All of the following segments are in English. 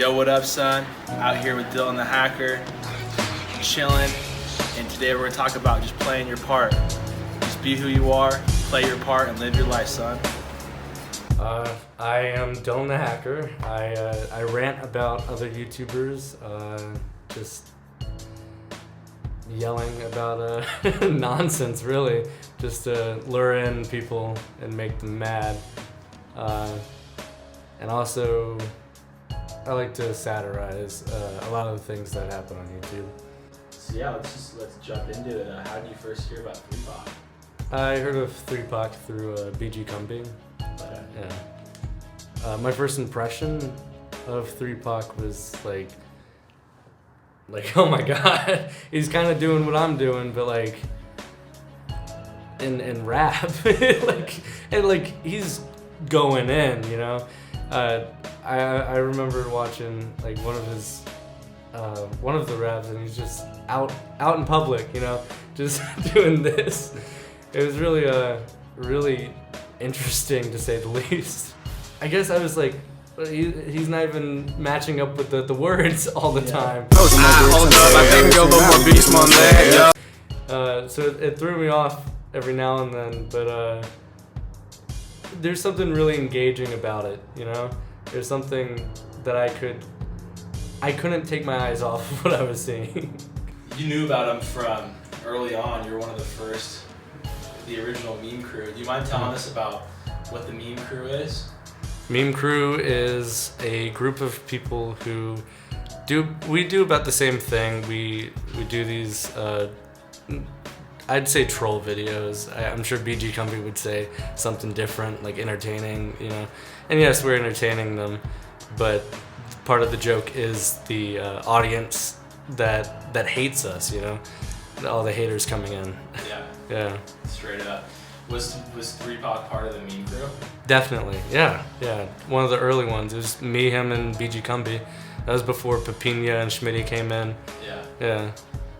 Yo, what up, son? Out here with Dillon the Hacker, chilling, and today we're gonna talk about just playing your part. Just be who you are, play your part, and live your life, son. I am Dillon the Hacker. I rant about other YouTubers, just yelling about nonsense, really, just to lure in people and make them mad. And also, I like to satirize a lot of the things that happen on YouTube. So yeah, let's jump into it. How did you first hear about Pwediepie? I heard of Pwediepie through BG Cumbing. Yeah. My first impression of Pwediepie was like, oh my god, he's kind of doing what I'm doing, but like in rap, like he's going in, you know. I remember watching like one of the raps, and he's just out in public, you know, just doing this. It was really interesting, to say the least. I guess I was like, he's not even matching up with the words all the time. So it threw me off every now and then, but there's something really engaging about it, you know? There's something that I couldn't take my eyes off of what I was seeing. You knew about him from early on. You were one of the first, the original meme crew. Do you mind telling us about what the meme crew is? Meme crew is a group of people who do about the same thing. We do these, I'd say troll videos. I'm sure BG Company would say something different, like entertaining, you know. And yes, we're entertaining them, but part of the joke is the audience that hates us, you know, all the haters coming in. Yeah. Straight up. Was Pwediepie part of the meme crew? Definitely, yeah. One of the early ones. It was me, him, and BG Cumbie. That was before Pepina and Schmitty came in. Yeah.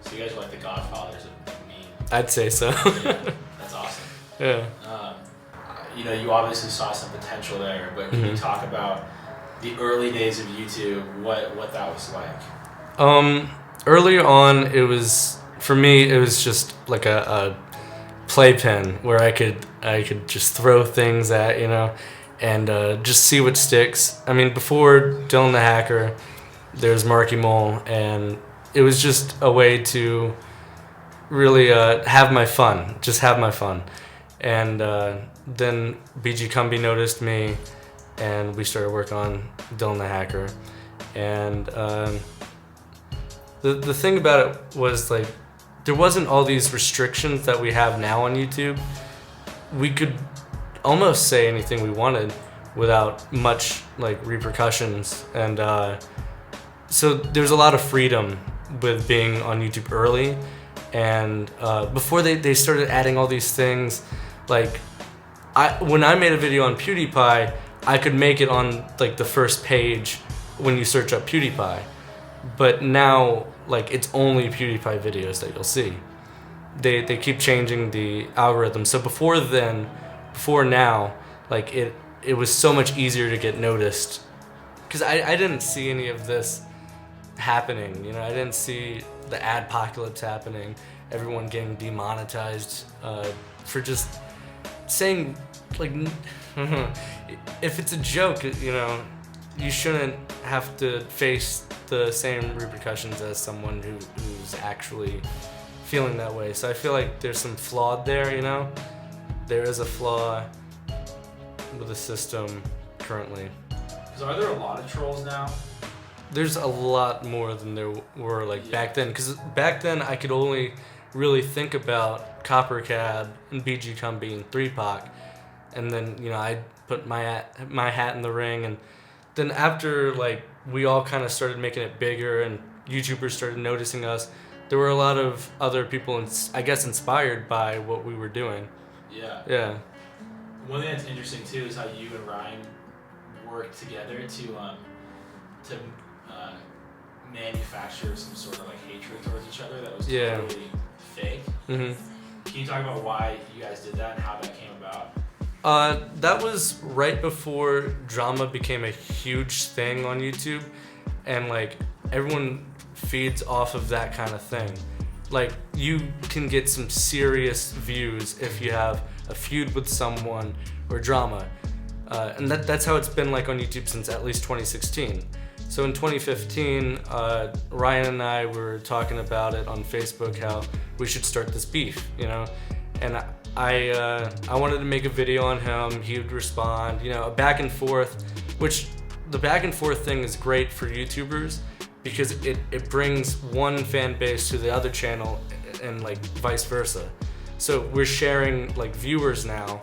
So you guys are like the godfathers of meme. I'd say so. Yeah, that's awesome. Yeah. You know, you obviously saw some potential there, but can you talk about the early days of YouTube, what that was like? Early on, it was, for me, it was just like a playpen where I could just throw things at, you know, and just see what sticks. I mean, before Dillon the Hacker, there's Marky Mole, and it was just a way to really have my fun, And then BG Cumbie noticed me, and we started working on Dillon the Hacker. And the thing about it was, like, there wasn't all these restrictions that we have now on YouTube. We could almost say anything we wanted without much like repercussions, and so there's a lot of freedom with being on YouTube early. And before they started adding all these things, like when I made a video on Pwediepie, I could make it on like the first page when you search up Pwediepie. But now, like, it's only Pwediepie videos that you'll see. They keep changing the algorithm. So before now, like it was so much easier to get noticed, because I didn't see any of this happening. You know, I didn't see the adpocalypse happening. Everyone getting demonetized for just saying, like, if it's a joke, you know, you shouldn't have to face the same repercussions as someone who's actually feeling that way. So I feel like there's some flaw there, you know? There is a flaw with the system currently. So are there a lot of trolls now? There's a lot more than there were back then, because back then I could only really think about Coppercab and BG Cumbie and Pwediepie, and then, you know, I'd put my hat in the ring. And then after, like, we all kind of started making it bigger and YouTubers started noticing us, there were a lot of other people, I guess, inspired by what we were doing. Yeah. One thing that's interesting too is how you and Ryan worked together to manufacture some sort of like hatred towards each other that was totally fake. Can you talk about why you guys did that and how that came about? That was right before drama became a huge thing on YouTube. and like everyone feeds off of that kind of thing. Like you can get some serious views if you have a feud with someone or drama, and that's how it's been like on YouTube since at least 2016. So in 2015, Ryan and I were talking about it on Facebook, how we should start this beef, you know, and I wanted to make a video on him. He would respond, you know, a back and forth, which the back and forth thing is great for YouTubers because it brings one fan base to the other channel and like vice versa. So we're sharing like viewers now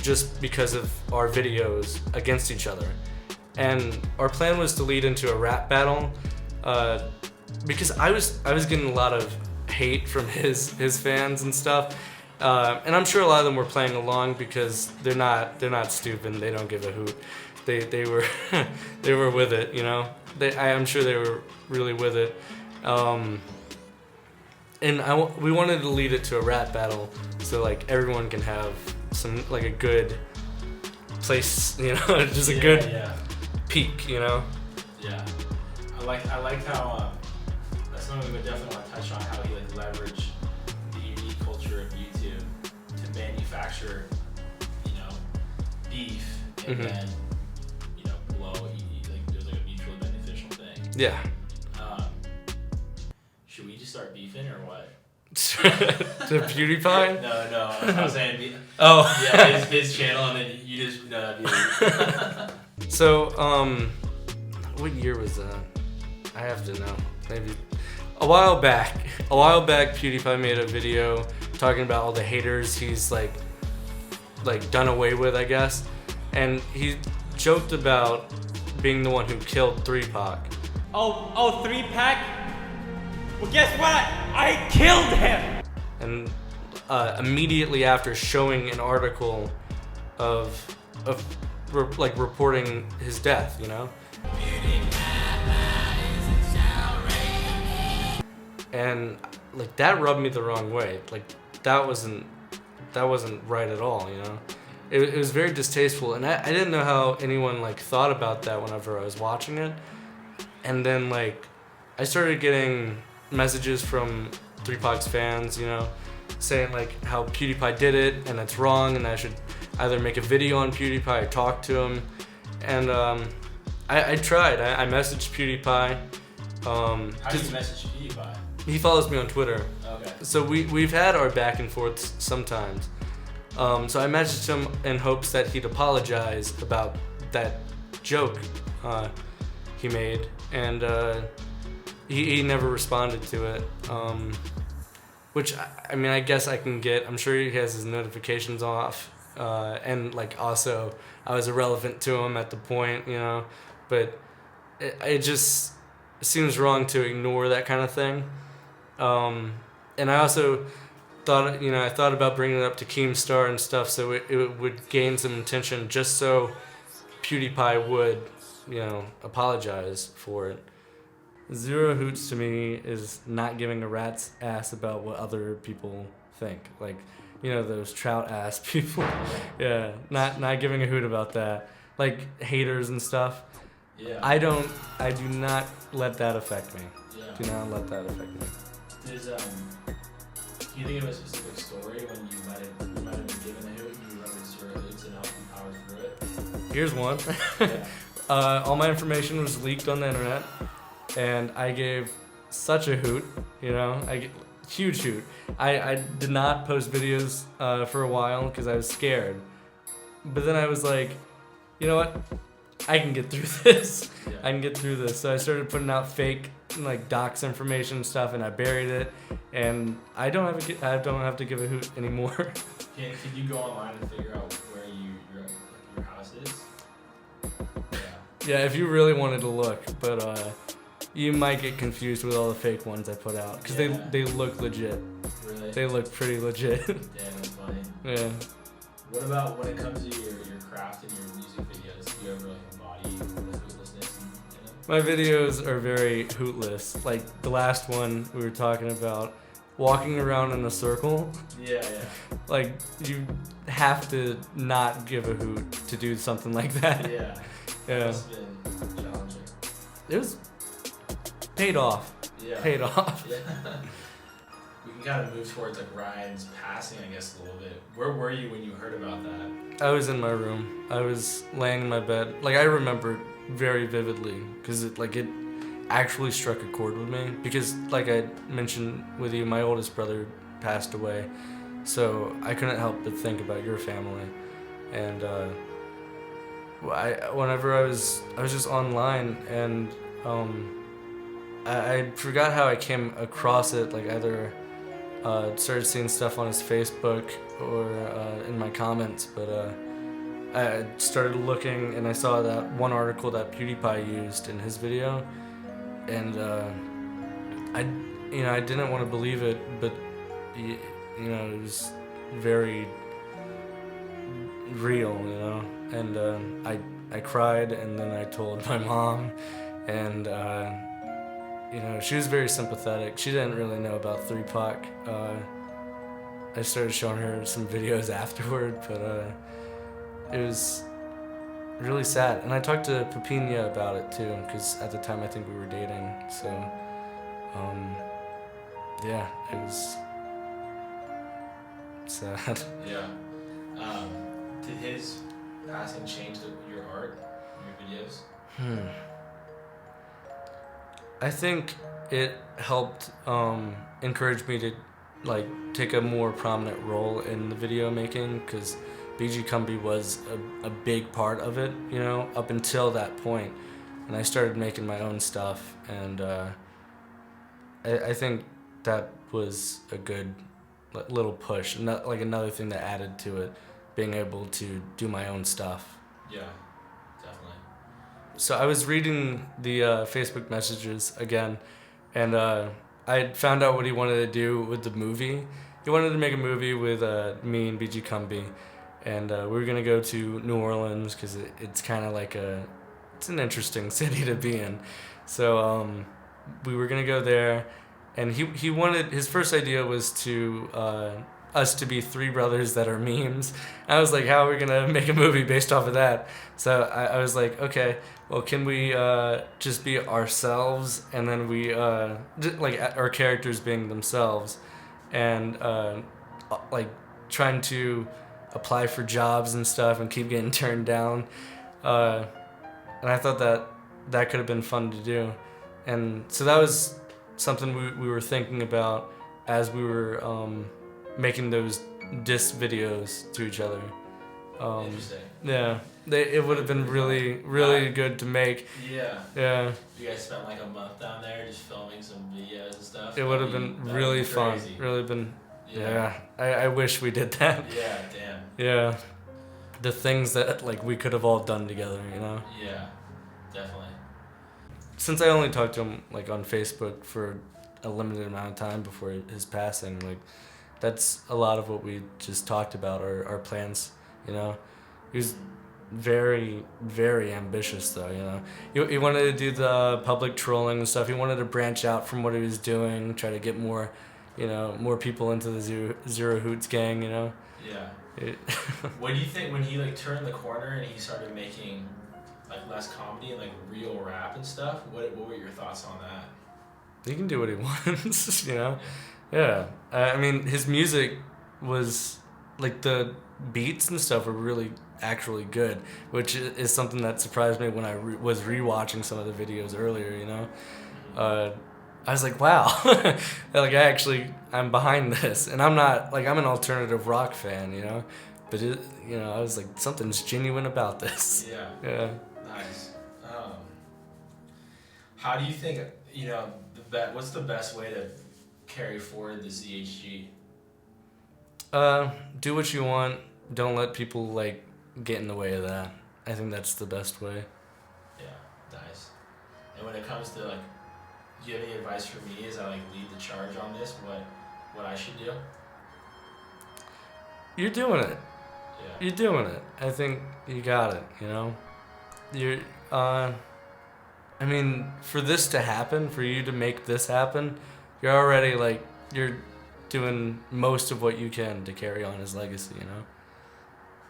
just because of our videos against each other. And our plan was to lead into a rap battle, because I was getting a lot of hate from his fans and stuff, and I'm sure a lot of them were playing along because they're not stupid. They don't give a hoot. They were they were with it, you know. I'm sure they were really with it, and we wanted to lead it to a rap battle so like everyone can have some like a good place, you know, just a good peak, you know. Yeah, I liked how that's something we would definitely want to touch on, how he like leveraged the unique culture of YouTube to manufacture, you know, beef and then, you know, blow. Like there's like a mutually beneficial thing. Yeah. Should we just start beefing or what? To PewDiePie? No. I was saying. Oh. Yeah, his channel, and then you just that'd be. So, what year was that? I have to know. Maybe a while back. PewDiePie made a video talking about all the haters he's like done away with, I guess, and he joked about being the one who killed 3Pac. Oh, 3Pac? Well, guess what? I killed him. And immediately after showing an article of like reporting his death, you know? And like that rubbed me the wrong way. Like that wasn't right at all, you know? It was very distasteful, and I didn't know how anyone like thought about that whenever I was watching it. And then like I started getting messages from 3Pac's fans, you know, saying like how PewDiePie did it and it's wrong and I should either make a video on PewDiePie or talk to him. And I tried. I messaged PewDiePie. How do you message PewDiePie? He follows me on Twitter. Okay. So we've had our back and forths sometimes. So I messaged him in hopes that he'd apologize about that joke he made, and he never responded to it. Which I mean, I guess I can get. I'm sure he has his notifications off, and like also I was irrelevant to him at the point, you know. But it just seems wrong to ignore that kind of thing. And I also thought, you know, I thought about bringing it up to Keemstar and stuff, so it would gain some attention, just so PewDiePie would, you know, apologize for it. Zero hoots to me is not giving a rat's ass about what other people think. Like, you know, those trout ass people. Yeah, not giving a hoot about that. Like haters and stuff. Yeah. I do not let that affect me. Yeah. Do not let that affect me. Do you think of a specific story when you might have been given a hoot and you remember zero hoots and how you powered through it? Here's one. Yeah. All my information was leaked on the internet, and I gave such a hoot, you know, huge hoot. I did not post videos for a while because I was scared, but then I was like, you know what, I can get through this. Yeah. I can get through this. So I started putting out fake like docs information and stuff, and I buried it, and I don't have to give a hoot anymore. Can you go online and figure out where your house is? Yeah, if you really wanted to look, but you might get confused with all the fake ones I put out because they look legit. Really? They look pretty legit. Damn, that's funny. Yeah. What about when it comes to your craft and your music videos? Do you ever like embody the hootlessness? My videos are very hootless. Like the last one we were talking about, walking around in a circle. Yeah. Like you have to not give a hoot to do something like that. Yeah. Yeah. Must have been challenging. It was paid off. Yeah. Paid off. Yeah. We can kind of move towards like Ryan's passing, I guess, a little bit. Where were you when you heard about that? I was in my room. I was laying in my bed. Like, I remember very vividly because it actually struck a chord with me. Because, like I mentioned with you, my oldest brother passed away, so I couldn't help but think about your family. And whenever I was just online, and I forgot how I came across it. Like, either started seeing stuff on his Facebook or in my comments, but I started looking and I saw that one article that Pwediepie used in his video, and I didn't want to believe it, but it was very real, and I cried, and then I told my mom, and she was very sympathetic. She didn't really know about 3 Pac. I started showing her some videos afterward, but it was really sad. And I talked to Pwediepie about it too, because at the time I think we were dating. So, yeah, it was sad. Yeah. Did his passing change your art, your videos? I think it helped encourage me to take a more prominent role in the video making, because BG Cumbie was a big part of it, up until that point. And I started making my own stuff, and I think that was a good little push, another thing that added to it, being able to do my own stuff. Yeah, definitely. So I was reading the Facebook messages again, and I found out what he wanted to do with the movie. He wanted to make a movie with me and BG Cumbie, and we were gonna go to New Orleans because it's kind of like it's an interesting city to be in. So we were gonna go there, and he wanted, his first idea was to us to be 3 brothers that are memes. I was like, how are we gonna make a movie based off of that? So I was like, okay, well, can we just be ourselves, and then we our characters being themselves, and trying to apply for jobs and stuff and keep getting turned down, and I thought that could have been fun to do, and so that was something we were thinking about as we were making those diss videos to each other. Interesting. Yeah, it would have been really good to make. Yeah. Yeah. You guys spent like a month down there just filming some videos and stuff. It would have been really fun. Really been. Yeah. I wish we did that. Yeah. Damn. Yeah. The things that we could have all done together, Yeah. Definitely. Since I only talked to him on Facebook for a limited amount of time before his passing, that's a lot of what we just talked about, our plans, He was very, very ambitious, though, He wanted to do the public trolling and stuff. He wanted to branch out from what he was doing, try to get more, more people into the Zero Hoots gang, Yeah. What do you think when he turned the corner and he started making less comedy and real rap and stuff? What were your thoughts on that? He can do what he wants, Yeah. I mean, his music was the beats and stuff were really actually good, which is something that surprised me when I was rewatching some of the videos earlier. I was like, wow, I'm behind this, and I'm not I'm an alternative rock fan, but I was like, something's genuine about this. Yeah. Yeah. Nice. How do you think what's the best way to carry forward the ZHG? Do what you want. Don't let people get in the way of that. I think that's the best way. Yeah, nice. And when it comes to do you have any advice for me as I lead the charge on this? What I should do? You're doing it. Yeah. You're doing it. I think you got it. You're. I mean, for this to happen, for you to make this happen, you're already you're doing most of what you can to carry on his legacy,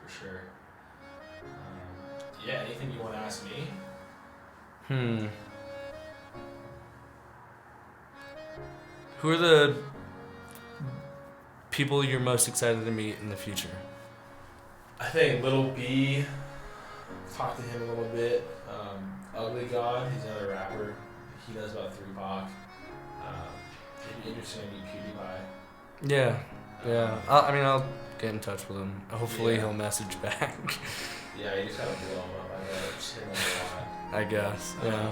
For sure. Yeah, anything you want to ask me? Who are the people you're most excited to meet in the future? I think Little B, talked to him a little bit. Ugly God, he's another rapper. He knows about 3 Pac. It'd be interesting to meet Pwediepie. Yeah, yeah. I'll get in touch with him. Hopefully he'll message back. Yeah, you just gotta blow him up. I gotta just hit him up a lot. I guess. Yeah.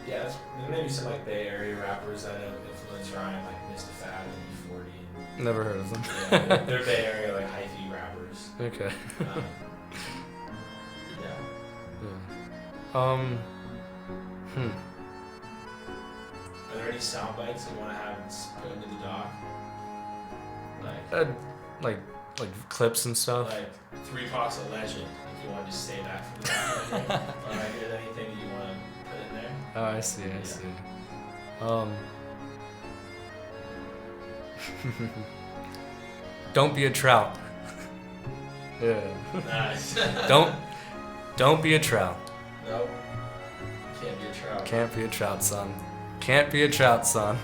Yeah, there may be some like Bay Area rappers that have influenced Ryan, like Mr. Fab and E40. Never heard of them. Yeah, they're Bay Area like hyphy rappers. Okay. Yeah. Are there any sound bites you want to have put into the doc? Like clips and stuff. Like 3 Pac's a legend. If you want to just say that for the doc. Or like, is there anything that you want to put in there? Oh, I see. I see. Don't be a trout. Yeah. Nice. Don't be a trout. Nope. Can't be a trout. Can't be a trout, son. Can't be a trout, son.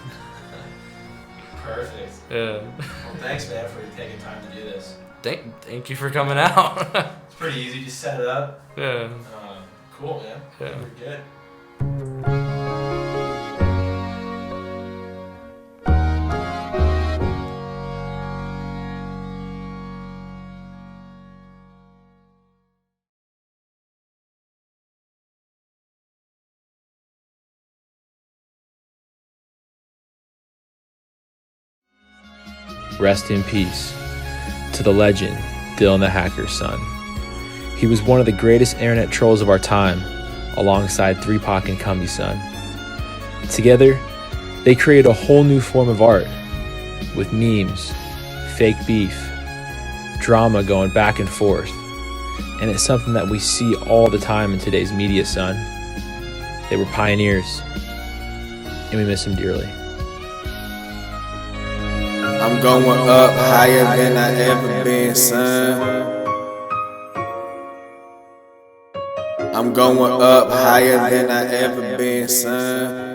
Perfect. Yeah. Well, thanks, man, for taking time to do this. Thank you for coming out. It's pretty easy. Just set it up. Yeah. Cool, man. Yeah. We're good. Rest in peace to the legend, Dillon the Hacker's son. He was one of the greatest internet trolls of our time, alongside 3 Pac and Cumby's son. Together, they created a whole new form of art, with memes, fake beef, drama going back and forth, and it's something that we see all the time in today's media, son. They were pioneers, and we miss them dearly. I'm going up higher than I ever been, son. I'm going up higher than I ever been, son.